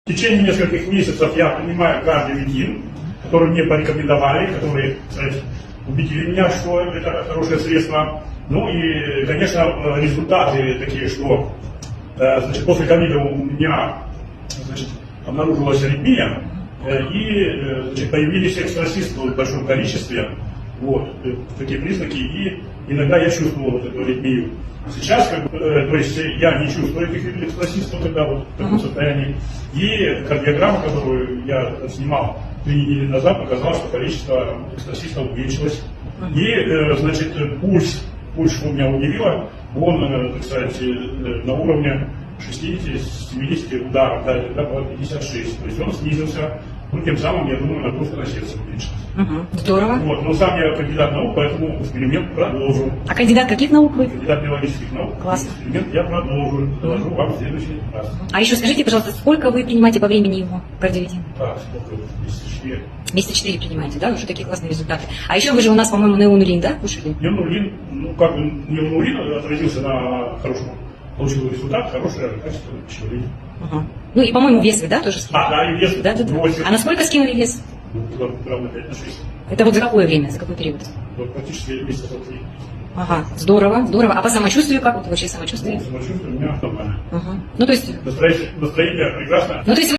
В течение нескольких месяцев я принимаю кардиовитин, который мне порекомендовали, которые, кстати, убедили меня, что это хорошее средство. Ну и, конечно, результаты такие, что значит, после ковида у меня значит, обнаружилась аритмия, и значит, появились экстрасисты в большом количестве. Вот, такие признаки, и иногда я чувствовал вот эту аритмию. Сейчас, то есть я не чувствую этих экстрасистов, когда вот в таком состоянии. И кардиограмма, которую я снимал 3 недели назад, показала, что количество экстрасистов уменьшилось. И, значит, пульс, что меня удивило, он, так сказать, на уровне 60-70 ударов, да, иногда было 56. То есть он снизился. Ну, тем самым, я думаю, нагрузка на сердце уменьшилась. Здорово. Вот, но сам я кандидат наук, поэтому эксперимент продолжу. А кандидат каких наук вы? Кандидат биологических наук. Классно. Эксперимент я продолжу. Доложу вам в следующий раз. А еще скажите, пожалуйста, сколько вы принимаете по времени его кардиовитин? Так, сколько? Месяца 4. Месяца 4 принимаете, да? Уже такие классные результаты. А еще вы же у нас, по-моему, неонулин, да, кушали? Неонулин, ну как бы неонулин отразился на хорошем, получил результат, хорошее качество пищеварения. Ну и, по-моему, вес вы, да, тоже скинули? Да, и вес. Да. А насколько скинули вес? Ну, ровно 5 на 6. Это вот за какое время, за какой период? Вот практически месяца 3. Ага, здорово, здорово. А по самочувствию как? Вот вообще самочувствие? Ну, самочувствие у меня нормально. Ну, то есть... Настроение прекрасно. Ну, то есть